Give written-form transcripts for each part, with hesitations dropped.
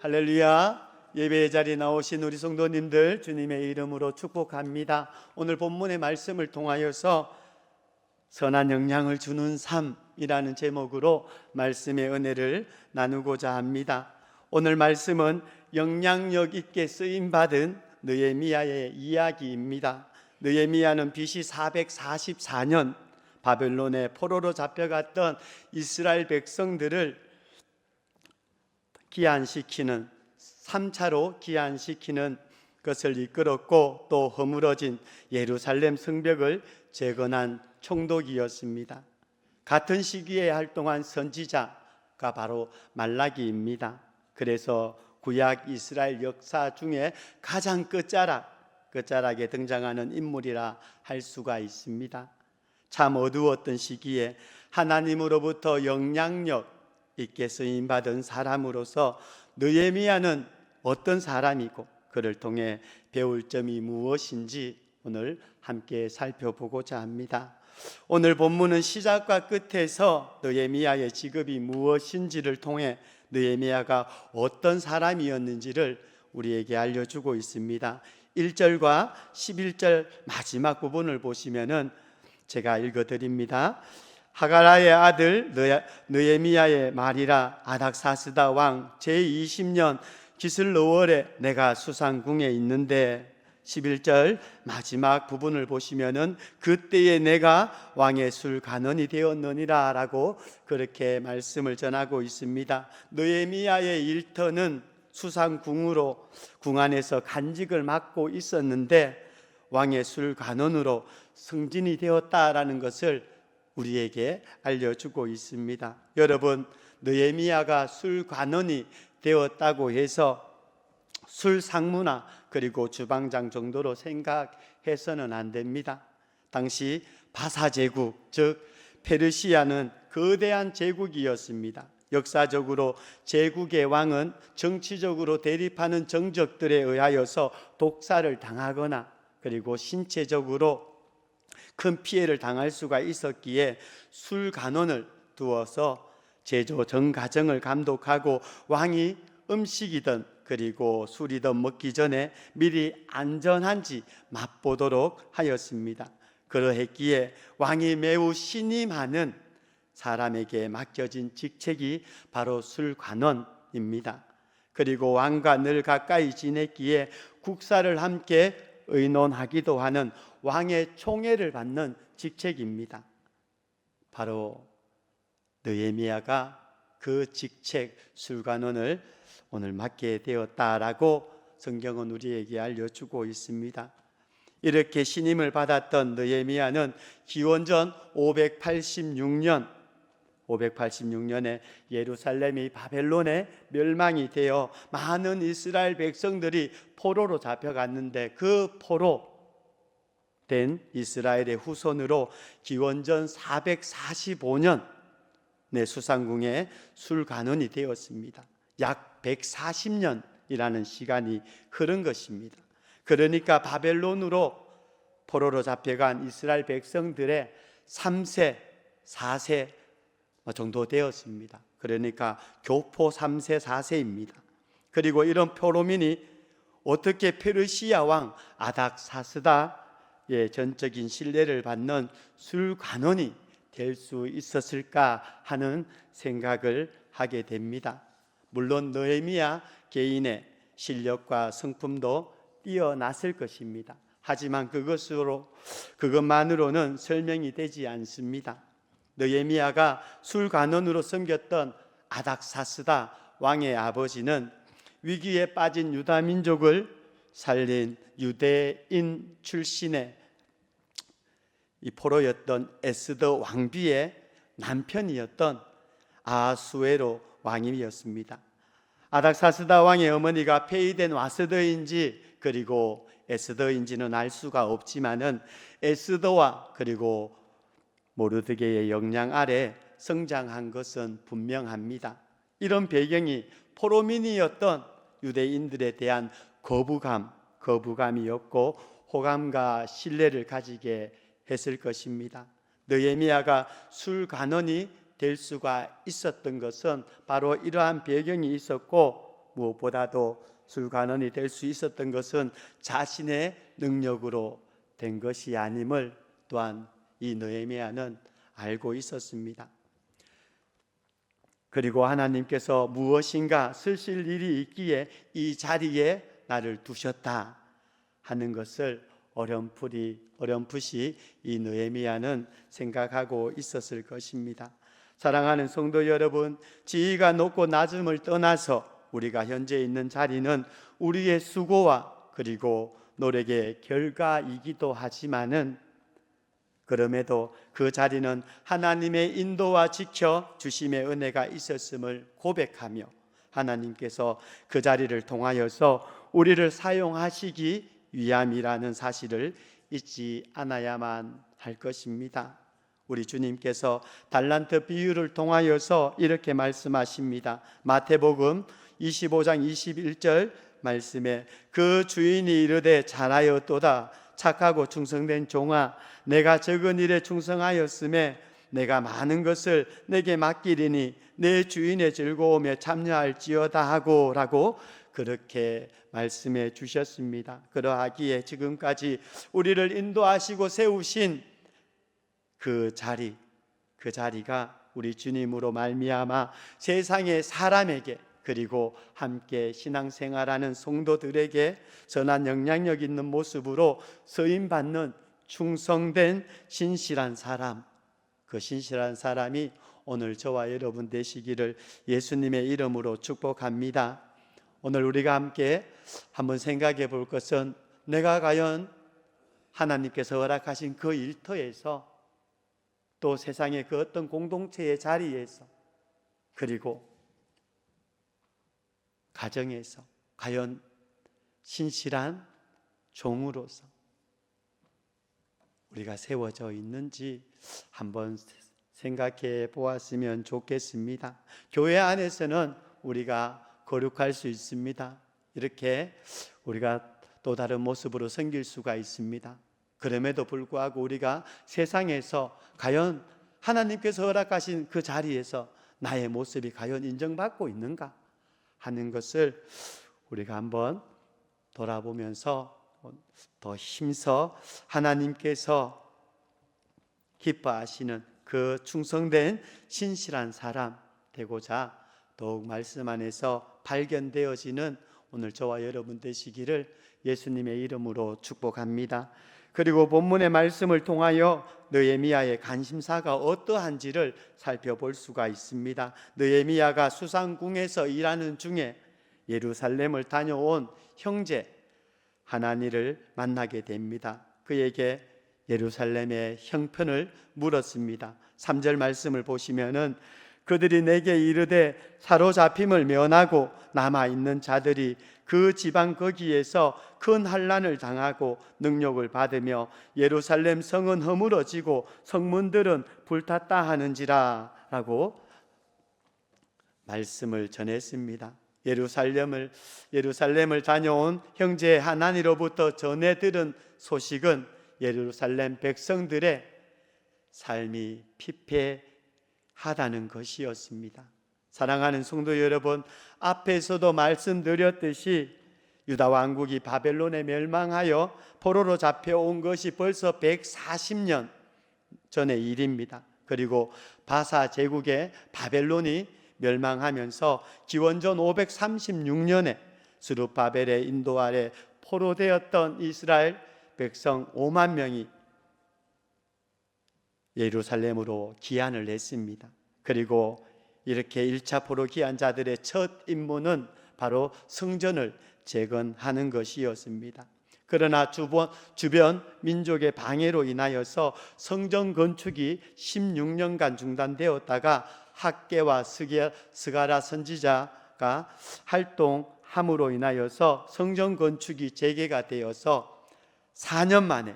할렐루야. 예배의 자리에 나오신 우리 성도님들 주님의 이름으로 축복합니다. 오늘 본문의 말씀을 통하여서 선한 영향을 주는 삶이라는 제목으로 말씀의 은혜를 나누고자 합니다. 오늘 말씀은 영향력 있게 쓰임받은 느헤미야의 이야기입니다. 느헤미야는 BC 444년 바벨론의 포로로 잡혀갔던 이스라엘 백성들을 기한시키는 3차로 기한시키는 것을 이끌었고 또 허물어진 예루살렘 성벽을 재건한 총독이었습니다. 같은 시기에 활동한 선지자가 바로 말라기입니다. 그래서 구약 이스라엘 역사 중에 가장 끝자락에 등장하는 인물이라 할 수가 있습니다. 참 어두웠던 시기에 하나님으로부터 영향력 있게 쓰임받은 사람으로서 느헤미야는 어떤 사람이고 그를 통해 배울 점이 무엇인지 오늘 함께 살펴보고자 합니다. 오늘 본문은 시작과 끝에서 느헤미야의 직업이 무엇인지를 통해 느헤미야가 어떤 사람이었는지를 우리에게 알려주고 있습니다. 1절과 11절 마지막 부분을 보시면은 제가 읽어드립니다. 하가라의 아들 느헤미야의 말이라. 아닥사스다 왕 제20년 기슬르월에 내가 수상궁에 있는데 11절 마지막 부분을 보시면은 그때에 내가 왕의 술관원이 되었느니라 라고 그렇게 말씀을 전하고 있습니다. 느헤미야의 일터는 수상궁으로 궁 안에서 간직을 맡고 있었는데 왕의 술관원으로 승진이 되었다라는 것을 우리에게 알려주고 있습니다. 여러분, 느헤미야가 술관원이 되었다고 해서 술상무나 그리고 주방장 정도로 생각해서는 안 됩니다. 당시 바사 제국, 즉 페르시아는 거대한 제국이었습니다. 역사적으로 제국의 왕은 정치적으로 대립하는 정적들에 의하여서 독사를 당하거나 그리고 신체적으로 큰 피해를 당할 수가 있었기에 술관원을 두어서 제조 전 과정을 감독하고 왕이 음식이든 그리고 술이든 먹기 전에 미리 안전한지 맛보도록 하였습니다. 그러했기에 왕이 매우 신임하는 사람에게 맡겨진 직책이 바로 술관원입니다. 그리고 왕과 늘 가까이 지냈기에 국사를 함께 의논하기도 하는 왕의 총애를 받는 직책입니다. 바로 느헤미야가 그 직책 술관원을 오늘 맡게 되었다라고 성경은 우리에게 알려주고 있습니다. 이렇게 신임을 받았던 느헤미야는 기원전 586년에 예루살렘이 바벨론에 멸망이 되어 많은 이스라엘 백성들이 포로로 잡혀갔는데 그 포로 된 이스라엘의 후손으로 기원전 445년 내 수상궁의 술관원이 되었습니다. 약 140년이라는 시간이 흐른 것입니다. 그러니까 바벨론으로 포로로 잡혀간 이스라엘 백성들의 3세, 4세 정도 되었습니다. 그러니까 교포 3세, 4세입니다. 그리고 이런 포로민이 어떻게 페르시아 왕 아닥사스다의 전적인 신뢰를 받는 술관원이 될 수 있었을까 하는 생각을 하게 됩니다. 물론 느헤미야 개인의 실력과 성품도 뛰어났을 것입니다. 하지만 그것만으로는 설명이 되지 않습니다. 느헤미야가 술관원으로 섬겼던 아닥사스다 왕의 아버지는 위기에 빠진 유다 민족을 살린 유대인 출신의 이 포로였던 에스더 왕비의 남편이었던 아하수에로 왕이었습니다. 아닥사스다 왕의 어머니가 폐위된 와스더인지 그리고 에스더인지는 알 수가 없지만은 에스더와 그리고 모르드게의 영향 아래 성장한 것은 분명합니다. 이런 배경이 포로민이었던 유대인들에 대한 거부감이었고 호감과 신뢰를 가지게 했을 것입니다. 느헤미야가 술관원이 될 수가 있었던 것은 바로 이러한 배경이 있었고 무엇보다도 술관원이 될 수 있었던 것은 자신의 능력으로 된 것이 아님을 또한 이 느헤미야는 알고 있었습니다. 그리고 하나님께서 무엇인가 쓰실 일이 있기에 이 자리에 나를 두셨다 하는 것을 어렴풋이 이 느헤미야는 생각하고 있었을 것입니다. 사랑하는 성도 여러분, 지위가 높고 낮음을 떠나서 우리가 현재 있는 자리는 우리의 수고와 그리고 노력의 결과이기도 하지만은 그럼에도 그 자리는 하나님의 인도와 지켜 주심의 은혜가 있었음을 고백하며 하나님께서 그 자리를 통하여서 우리를 사용하시기 위함이라는 사실을 잊지 않아야만 할 것입니다. 우리 주님께서 달란트 비유를 통하여서 이렇게 말씀하십니다. 마태복음 25장 21절 말씀에 그 주인이 이르되 잘하였도다 착하고 충성된 종아 내가 적은 일에 충성하였음에 내가 많은 것을 내게 맡기리니 내 주인의 즐거움에 참여할지어다 하고 라고 그렇게 말씀해 주셨습니다. 그러하기에 지금까지 우리를 인도하시고 세우신 그 자리가 우리 주님으로 말미암아 세상의 사람에게 그리고 함께 신앙생활하는 성도들에게 선한 영향력 있는 모습으로 쓰임받는 충성된 신실한 사람, 그 신실한 사람이 오늘 저와 여러분 되시기를 예수님의 이름으로 축복합니다. 오늘 우리가 함께 한번 생각해 볼 것은 내가 과연 하나님께서 허락하신 그 일터에서 또 세상의 그 어떤 공동체의 자리에서 그리고 가정에서 과연 신실한 종으로서 우리가 세워져 있는지 한번 생각해 보았으면 좋겠습니다. 교회 안에서는 우리가 거룩할 수 있습니다. 이렇게 우리가 또 다른 모습으로 섬길 수가 있습니다. 그럼에도 불구하고 우리가 세상에서 과연 하나님께서 허락하신 그 자리에서 나의 모습이 과연 인정받고 있는가 하는 것을 우리가 한번 돌아보면서 더 힘써 하나님께서 기뻐하시는 그 충성된 신실한 사람 되고자 더욱 말씀 안에서 발견되어지는 오늘 저와 여러분 되시기를 예수님의 이름으로 축복합니다. 그리고 본문의 말씀을 통하여 느헤미야의 관심사가 어떠한지를 살펴볼 수가 있습니다. 느헤미야가 수상궁에서 일하는 중에 예루살렘을 다녀온 형제 하나니를 만나게 됩니다. 그에게 예루살렘의 형편을 물었습니다. 3절 말씀을 보시면은 그들이 내게 이르되 사로잡힘을 면하고 남아있는 자들이 그 지방 거기에서 큰 환난을 당하고 능욕을 받으며 예루살렘 성은 허물어지고 성문들은 불탔다 하는지라 라고 말씀을 전했습니다. 예루살렘을 다녀온 형제 하나니로부터 전해 들은 소식은 예루살렘 백성들의 삶이 피폐하다는 것이었습니다. 사랑하는 성도 여러분, 앞에서도 말씀드렸듯이 유다 왕국이 바벨론에 멸망하여 포로로 잡혀온 것이 벌써 140년 전의 일입니다. 그리고 바사 제국의 바벨론이 멸망하면서 기원전 536년에 스룹바벨의 인도 아래 포로되었던 이스라엘 백성 5만 명이 예루살렘으로 귀환을 했습니다. 그리고 이렇게 1차 포로 귀환 자들의 첫 임무는 바로 성전을 재건하는 것이었습니다. 그러나 주변 민족의 방해로 인하여서 성전 건축이 16년간 중단되었다가 학개와 스가랴 선지자가 활동함으로 인하여서 성전 건축이 재개가 되어서 4년 만에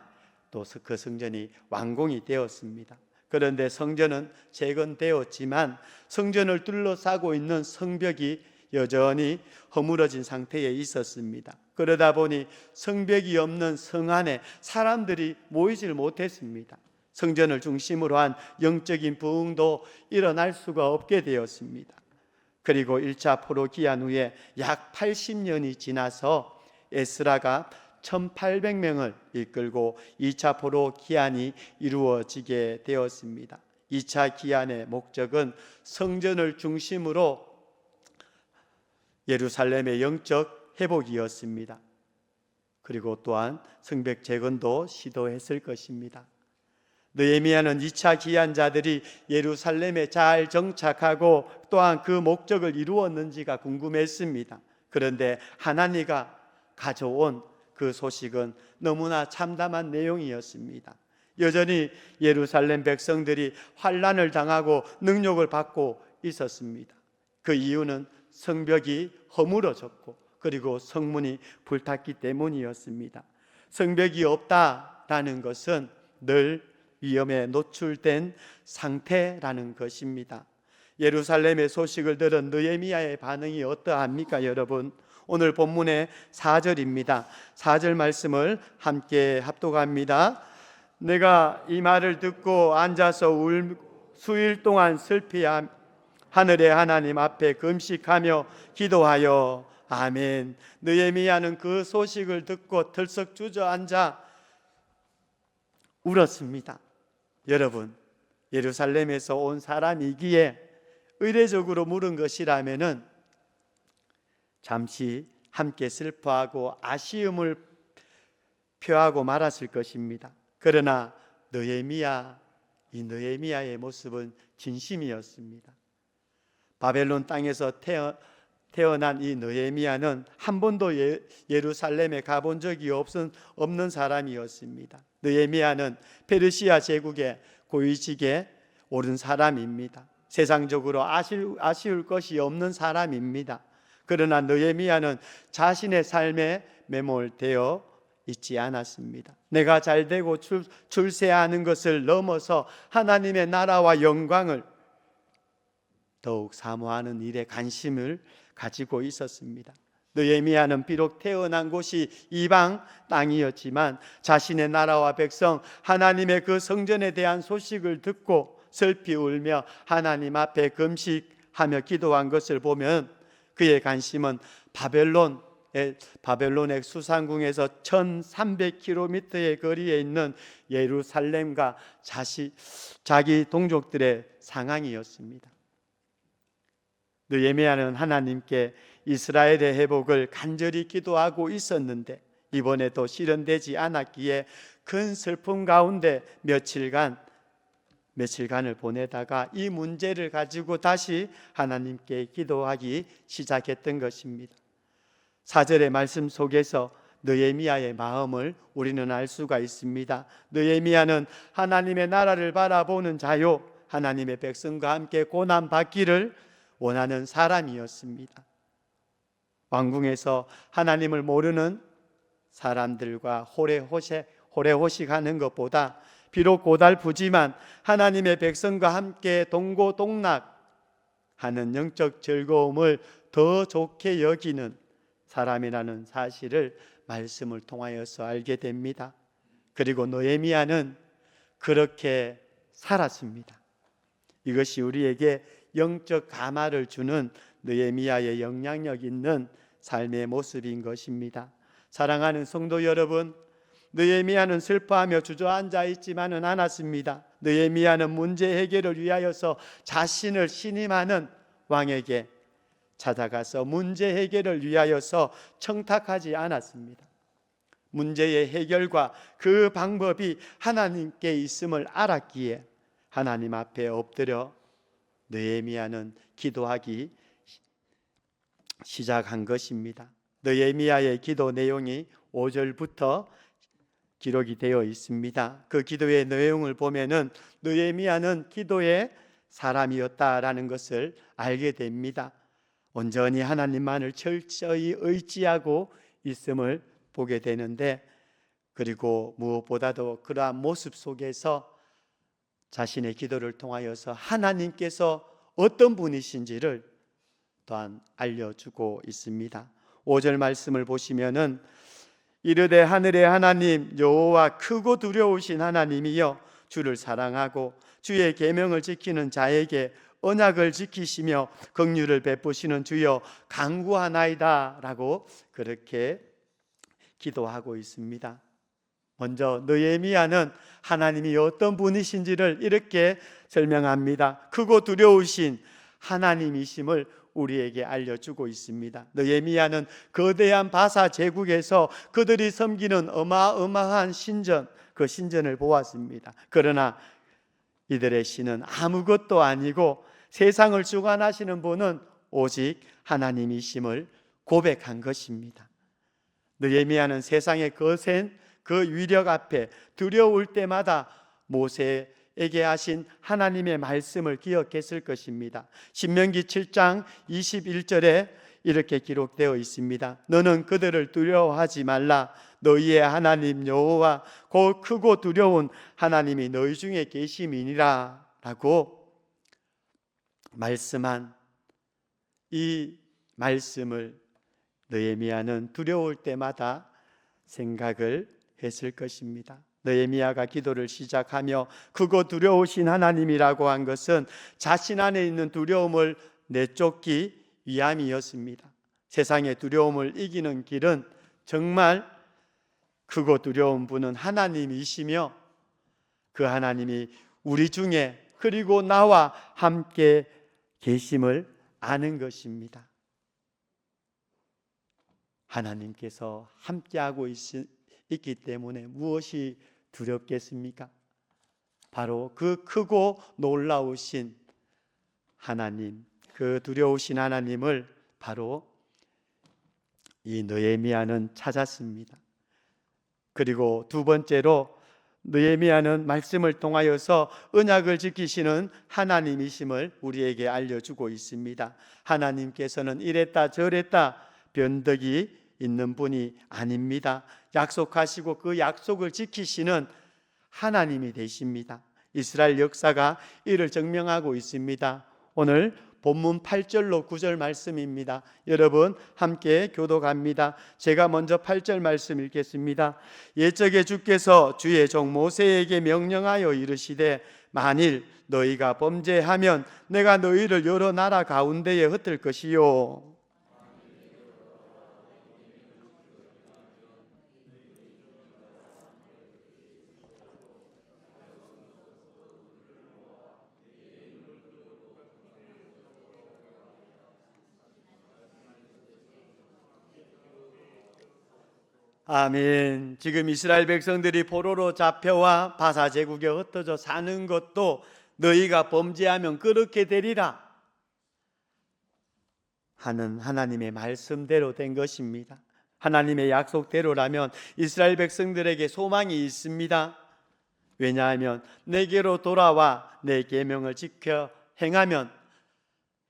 또 그 성전이 완공이 되었습니다. 그런데 성전은 재건되었지만 성전을 둘러싸고 있는 성벽이 여전히 허물어진 상태에 있었습니다. 그러다 보니 성벽이 없는 성 안에 사람들이 모이질 못했습니다. 성전을 중심으로 한 영적인 부흥도 일어날 수가 없게 되었습니다. 그리고 1차 포로 기한 후에 약 80년이 지나서 에스라가 1800명을 이끌고 2차 포로 기한이 이루어지게 되었습니다. 2차 기한의 목적은 성전을 중심으로 예루살렘의 영적 회복이었습니다. 그리고 또한 성벽 재건도 시도했을 것입니다. 느헤미야는 2차 기한자들이 예루살렘에 잘 정착하고 또한 그 목적을 이루었는지가 궁금했습니다. 그런데 하나님과 가져온 그 소식은 너무나 참담한 내용이었습니다. 여전히 예루살렘 백성들이 환난을 당하고 능욕을 받고 있었습니다. 그 이유는 성벽이 허물어졌고 그리고 성문이 불탔기 때문이었습니다. 성벽이 없다라는 것은 늘 위험에 노출된 상태라는 것입니다. 예루살렘의 소식을 들은 느헤미야의 반응이 어떠합니까, 여러분? 오늘 본문의 4절입니다. 4절 말씀을 함께 합독합니다. 내가 이 말을 듣고 앉아서 수일 동안 슬피하 하늘의 하나님 앞에 금식하며 기도하여 아멘. 느헤미야는 그 소식을 듣고 들썩 주저앉아 울었습니다. 여러분, 예루살렘에서 온 사람이기에 의례적으로 물은 것이라면은 잠시 함께 슬퍼하고 아쉬움을 표하고 말았을 것입니다. 그러나 느헤미야의 모습은 진심이었습니다. 바벨론 땅에서 태어난 이 느헤미야는 한 번도 예루살렘에 가본 적이 없는 사람이었습니다. 느헤미야는 페르시아 제국의 고위직에 오른 사람입니다. 세상적으로 아쉬울 것이 없는 사람입니다. 그러나 느헤미야는 자신의 삶에 매몰되어 있지 않았습니다. 내가 잘되고 출세하는 것을 넘어서 하나님의 나라와 영광을 더욱 사모하는 일에 관심을 가지고 있었습니다. 느헤미야는 비록 태어난 곳이 이방 땅이었지만 자신의 나라와 백성 하나님의 그 성전에 대한 소식을 듣고 슬피 울며 하나님 앞에 금식하며 기도한 것을 보면 그의 관심은 바벨론의 수상궁에서 1300km의 거리에 있는 예루살렘과 자기 동족들의 상황이었습니다. 느헤미야는 하나님께 이스라엘의 회복을 간절히 기도하고 있었는데 이번에도 실현되지 않았기에 큰 슬픔 가운데 며칠간을 보내다가 이 문제를 가지고 다시 하나님께 기도하기 시작했던 것입니다. 4절의 말씀 속에서 느헤미야의 마음을 우리는 알 수가 있습니다. 느헤미야는 하나님의 나라를 바라보는 자요, 하나님의 백성과 함께 고난받기를 원하는 사람이었습니다. 왕궁에서 하나님을 모르는 사람들과 호래호식하는 것보다 비록 고달프지만 하나님의 백성과 함께 동고동락하는 영적 즐거움을 더 좋게 여기는 사람이라는 사실을 말씀을 통하여서 알게 됩니다. 그리고 느헤미야는 그렇게 살았습니다. 이것이 우리에게 영적 감화를 주는 느헤미야의 영향력 있는 삶의 모습인 것입니다. 사랑하는 성도 여러분, 느헤미야는 슬퍼하며 주저앉아 있지만은 않았습니다. 느헤미야는 문제 해결을 위하여서 자신을 신임하는 왕에게 찾아가서 문제 해결을 위하여서 청탁하지 않았습니다. 문제의 해결과 그 방법이 하나님께 있음을 알았기에 하나님 앞에 엎드려 느헤미야는 기도하기 시작한 것입니다. 느헤미야의 기도 내용이 5절부터 기록이 되어 있습니다. 그 기도의 내용을 보면은 느헤미야는 기도의 사람이었다라는 것을 알게 됩니다. 온전히 하나님만을 철저히 의지하고 있음을 보게 되는데, 그리고 무엇보다도 그러한 모습 속에서 자신의 기도를 통하여서 하나님께서 어떤 분이신지를 또한 알려주고 있습니다. 5절 말씀을 보시면은 이르되 하늘의 하나님 여호와 크고 두려우신 하나님이여 주를 사랑하고 주의 계명을 지키는 자에게 언약을 지키시며 긍휼을 베푸시는 주여 간구하나이다 라고 그렇게 기도하고 있습니다. 먼저 느헤미야는 하나님이 어떤 분이신지를 이렇게 설명합니다. 크고 두려우신 하나님이심을 우리에게 알려주고 있습니다. 느헤미야는 거대한 바사 제국에서 그들이 섬기는 어마어마한 신전, 그 신전을 보았습니다. 그러나 이들의 신은 아무것도 아니고 세상을 주관하시는 분은 오직 하나님이심을 고백한 것입니다. 느헤미야는 세상의 거센 그 위력 앞에 두려울 때마다 모세에게 하신 하나님의 말씀을 기억했을 것입니다. 신명기 7장 21절에 이렇게 기록되어 있습니다. 너는 그들을 두려워하지 말라. 너희의 하나님 여호와 곧 크고 두려운 하나님이 너희 중에 계심이니라 라고 말씀한 이 말씀을 느헤미야는 두려울 때마다 생각을 했을 것입니다. 느헤미야가 기도를 시작하며 크고 두려우신 하나님이라고 한 것은 자신 안에 있는 두려움을 내쫓기 위함이었습니다. 세상의 두려움을 이기는 길은 정말 크고 두려운 분은 하나님이시며 그 하나님이 우리 중에 그리고 나와 함께 계심을 아는 것입니다. 하나님께서 함께하고 있기 때문에 무엇이 두렵겠습니까? 바로 그 크고 놀라우신 하나님, 그 두려우신 하나님을 바로 이 느헤미야는 찾았습니다. 그리고 두 번째로 느헤미야는 말씀을 통하여서 언약을 지키시는 하나님이심을 우리에게 알려주고 있습니다. 하나님께서는 이랬다 저랬다 변덕이 있는 분이 아닙니다. 약속하시고 그 약속을 지키시는 하나님이 되십니다. 이스라엘 역사가 이를 증명하고 있습니다. 오늘 본문 8절로 9절 말씀입니다. 여러분 함께 교독합니다. 제가 먼저 8절 말씀 읽겠습니다. 옛적에 주께서 주의 종 모세에게 명령하여 이르시되 만일 너희가 범죄하면 내가 너희를 여러 나라 가운데에 흩을 것이요 아멘. 지금 이스라엘 백성들이 포로로 잡혀와 바사 제국에 흩어져 사는 것도 너희가 범죄하면 그렇게 되리라 하는 하나님의 말씀대로 된 것입니다. 하나님의 약속대로라면 이스라엘 백성들에게 소망이 있습니다. 왜냐하면 내게로 돌아와 내 계명을 지켜 행하면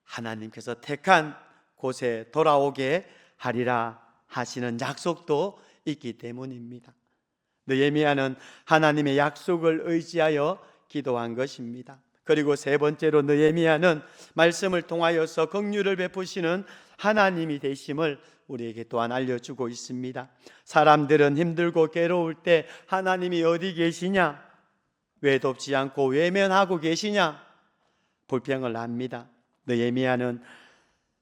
하나님께서 택한 곳에 돌아오게 하리라 하시는 약속도 있기 때문입니다. 느헤미야는 하나님의 약속을 의지하여 기도한 것입니다. 그리고 세 번째로 느헤미야는 말씀을 통하여서 긍휼을 베푸시는 하나님이 되심을 우리에게 또한 알려주고 있습니다. 사람들은 힘들고 괴로울 때 하나님이 어디 계시냐, 왜 돕지 않고 외면하고 계시냐 불평을 합니다. 느헤미야는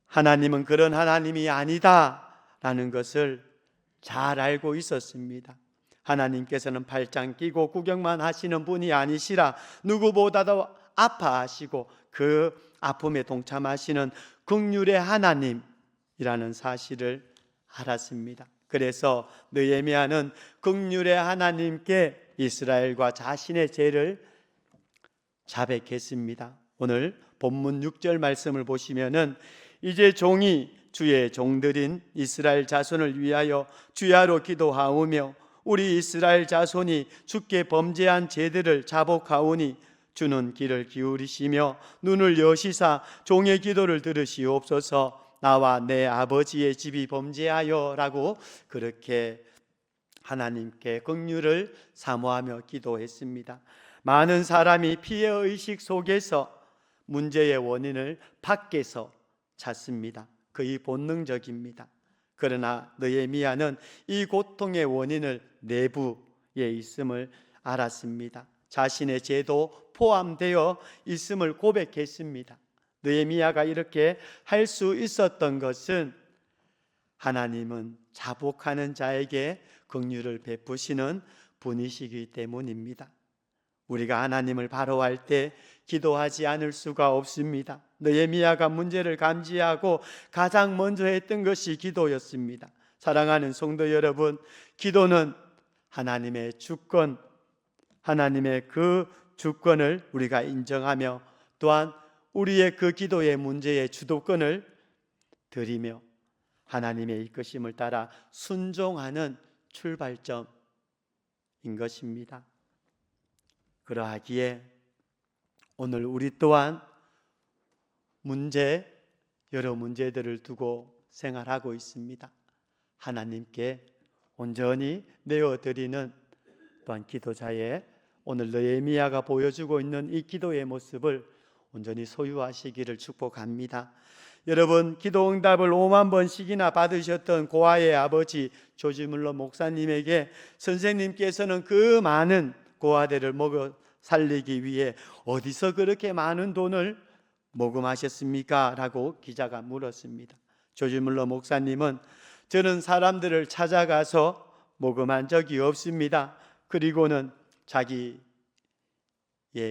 하나님은 그런 하나님이 아니다라는 것을 잘 알고 있었습니다. 하나님께서는 팔짱 끼고 구경만 하시는 분이 아니시라 누구보다도 아파하시고 그 아픔에 동참하시는 긍휼의 하나님이라는 사실을 알았습니다. 그래서 느헤미야는 긍휼의 하나님께 이스라엘과 자신의 죄를 자백했습니다. 오늘 본문 6절 말씀을 보시면은 이제 종이 주의 종들인 이스라엘 자손을 위하여 주야로 기도하오며 우리 이스라엘 자손이 주께 범죄한 죄들을 자복하오니 주는 귀를 기울이시며 눈을 여시사 종의 기도를 들으시옵소서. 나와 내 아버지의 집이 범죄하여 라고 그렇게 하나님께 긍휼을 사모하며 기도했습니다. 많은 사람이 피해의식 속에서 문제의 원인을 밖에서 찾습니다. 거의 본능적입니다. 그러나 느헤미야는 이 고통의 원인을 내부에 있음을 알았습니다. 자신의 죄도 포함되어 있음을 고백했습니다. 느헤미야가 이렇게 할 수 있었던 것은 하나님은 자복하는 자에게 긍휼을 베푸시는 분이시기 때문입니다. 우리가 하나님을 바라할 때 기도하지 않을 수가 없습니다. 느헤미야가 문제를 감지하고 가장 먼저 했던 것이 기도였습니다. 사랑하는 성도 여러분, 기도는 하나님의 주권, 하나님의 그 주권을 우리가 인정하며 또한 우리의 그 기도의 문제의 주도권을 드리며 하나님의 이끄심을 따라 순종하는 출발점인 것입니다. 그러하기에 오늘 우리 또한 여러 문제들을 두고 생활하고 있습니다. 하나님께 온전히 내어드리는 또한 기도자의 오늘 느헤미야가 보여주고 있는 이 기도의 모습을 온전히 소유하시기를 축복합니다. 여러분, 기도 응답을 5만 번씩이나 받으셨던 고아의 아버지 조지 물러 목사님에게 선생님께서는 그 많은 고아들을 먹여 살리기 위해 어디서 그렇게 많은 돈을 모금하셨습니까? 라고 기자가 물었습니다. 조지 물러 목사님은 저는 사람들을 찾아가서 모금한 적이 없습니다. 그리고는 자기의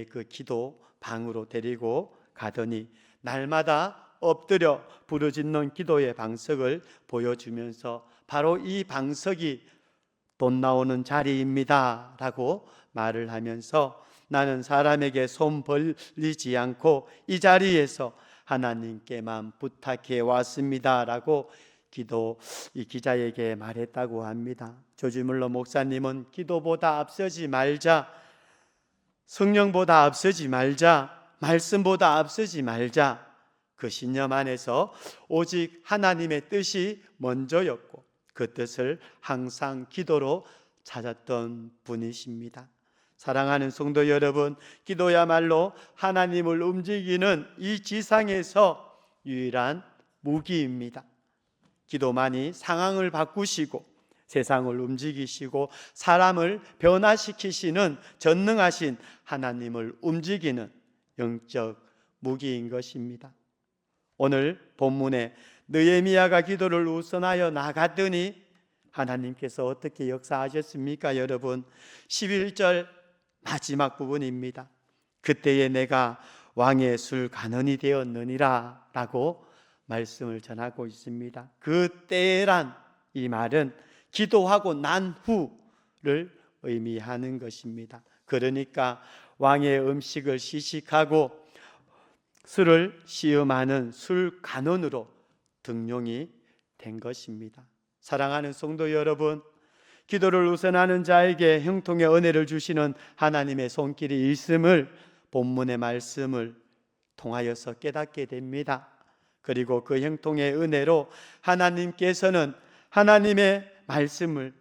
그 기도 방으로 데리고 가더니 날마다 엎드려 부르짖는 기도의 방석을 보여주면서 바로 이 방석이 돈 나오는 자리입니다 라고 말을 하면서 나는 사람에게 손 벌리지 않고 이 자리에서 하나님께만 부탁해 왔습니다 라고 이 기자에게 말했다고 합니다. 조지 물러 목사님은 기도보다 앞서지 말자, 성령보다 앞서지 말자, 말씀보다 앞서지 말자, 그 신념 안에서 오직 하나님의 뜻이 먼저였고 그 뜻을 항상 기도로 찾았던 분이십니다. 사랑하는 성도 여러분, 기도야말로 하나님을 움직이는 이 지상에서 유일한 무기입니다. 기도만이 상황을 바꾸시고 세상을 움직이시고 사람을 변화시키시는 전능하신 하나님을 움직이는 영적 무기인 것입니다. 오늘 본문에 느헤미야가 기도를 우선하여 나갔더니 하나님께서 어떻게 역사하셨습니까? 여러분, 11절 마지막 부분입니다. 그때에 내가 왕의 술 간원이 되었느니라 라고 말씀을 전하고 있습니다. 그때란 이 말은 기도하고 난 후를 의미하는 것입니다. 그러니까 왕의 음식을 시식하고 술을 시음하는 술 간원으로 등용이 된 것입니다. 사랑하는 성도 여러분, 기도를 우선하는 자에게 형통의 은혜를 주시는 하나님의 손길이 있음을 본문의 말씀을 통하여서 깨닫게 됩니다. 그리고 그 형통의 은혜로 하나님께서는 하나님의 말씀을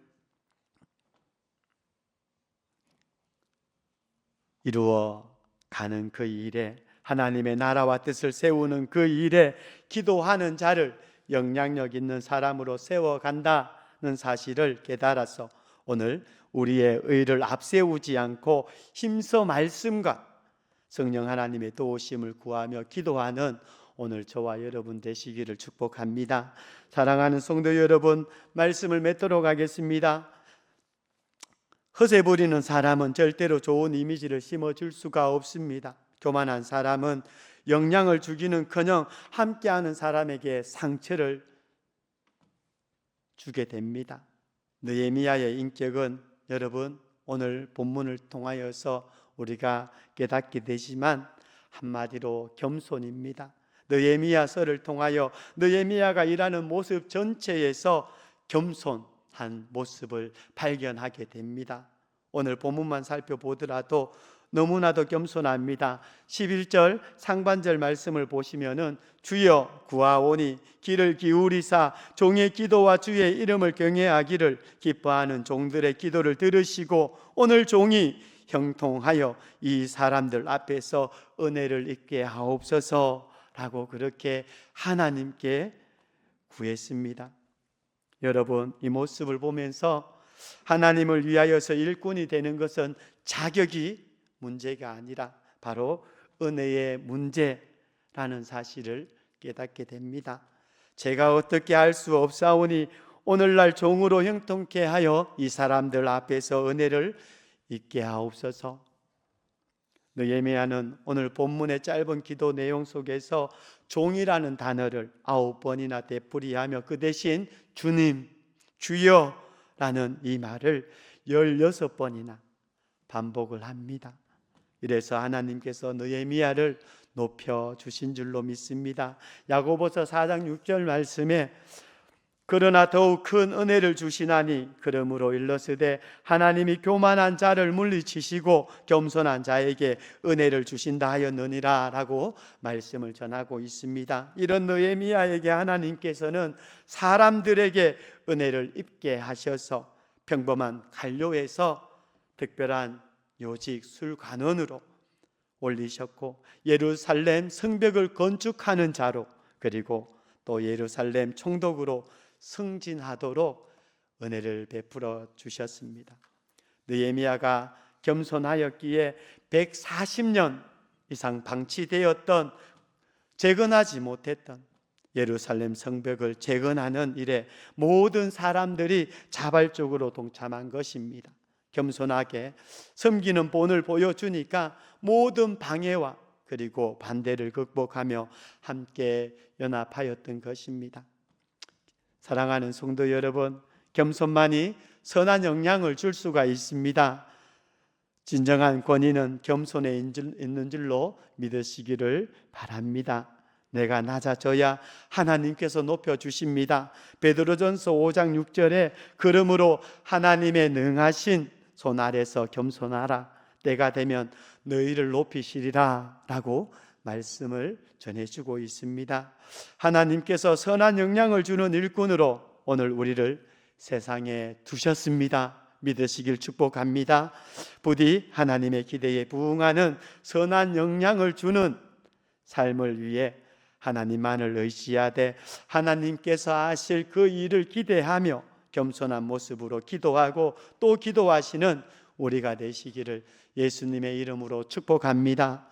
이루어 가는 그 일에, 하나님의 나라와 뜻을 세우는 그 일에 기도하는 자를 영향력 있는 사람으로 세워간다는 사실을 깨달아서 오늘 우리의 의를 앞세우지 않고 힘써 말씀과 성령 하나님의 도우심을 구하며 기도하는 오늘 저와 여러분 되시기를 축복합니다. 사랑하는 성도 여러분, 말씀을 맺도록 하겠습니다. 허세 부리는 사람은 절대로 좋은 이미지를 심어줄 수가 없습니다. 교만한 사람은 영향을 주기는커녕 함께하는 사람에게 상처를 주게 됩니다. 느헤미야의 인격은 여러분 오늘 본문을 통하여서 우리가 깨닫게 되지만 한마디로 겸손입니다. 느헤미야서를 통하여 느헤미야가 일하는 모습 전체에서 겸손한 모습을 발견하게 됩니다. 오늘 본문만 살펴보더라도 너무나도 겸손합니다. 11절 상반절 말씀을 보시면은 주여 구하오니 귀를 기울이사 종의 기도와 주의 이름을 경외하기를 기뻐하는 종들의 기도를 들으시고 오늘 종이 형통하여 이 사람들 앞에서 은혜를 입게 하옵소서 라고 그렇게 하나님께 구했습니다. 여러분, 이 모습을 보면서 하나님을 위하여서 일꾼이 되는 것은 자격이 문제가 아니라 바로 은혜의 문제라는 라는 사실을 깨닫게 됩니다. 제가 어떻게 할 수 없사오니 오늘날 종으로 형통케 하여 이 사람들 앞에서 은혜를 입게 하옵소서. 느헤미야는 오늘 본문의 짧은 기도 내용 속에서 종이라는 단어를 9번이나 되풀이하며 그 대신 주님, 주여 라는 이 말을 16번이나 반복을 합니다. 이래서 하나님께서 느헤미야를 높여주신 줄로 믿습니다. 야고보서 4장 6절 말씀에 그러나 더욱 큰 은혜를 주시나니 그러므로 일러스되 하나님이 교만한 자를 물리치시고 겸손한 자에게 은혜를 주신다 하였느니라 라고 말씀을 전하고 있습니다. 이런 느헤미야에게 하나님께서는 사람들에게 은혜를 입게 하셔서 평범한 관료에서 특별한 요직 술관원으로 올리셨고 예루살렘 성벽을 건축하는 자로 그리고 또 예루살렘 총독으로 승진하도록 은혜를 베풀어 주셨습니다. 느헤미야가 겸손하였기에 140년 이상 방치되었던 재건하지 못했던 예루살렘 성벽을 재건하는 일에 모든 사람들이 자발적으로 동참한 것입니다. 겸손하게 섬기는 본을 보여주니까 모든 방해와 그리고 반대를 극복하며 함께 연합하였던 것입니다. 사랑하는 성도 여러분, 겸손만이 선한 영향을 줄 수가 있습니다. 진정한 권위는 겸손에 있는 줄로 믿으시기를 바랍니다. 내가 낮아져야 하나님께서 높여주십니다. 베드로전서 5장 6절에 그러므로 하나님의 능하신 손 아래서 겸손하라. 때가 되면 너희를 높이시리라 라고 말씀을 전해주고 있습니다. 하나님께서 선한 영향을 주는 일꾼으로 오늘 우리를 세상에 두셨습니다. 믿으시길 축복합니다. 부디 하나님의 기대에 부응하는 선한 영향을 주는 삶을 위해 하나님만을 의지하되 하나님께서 하실 그 일을 기대하며 겸손한 모습으로 기도하고 또 기도하시는 우리가 되시기를 예수님의 이름으로 축복합니다.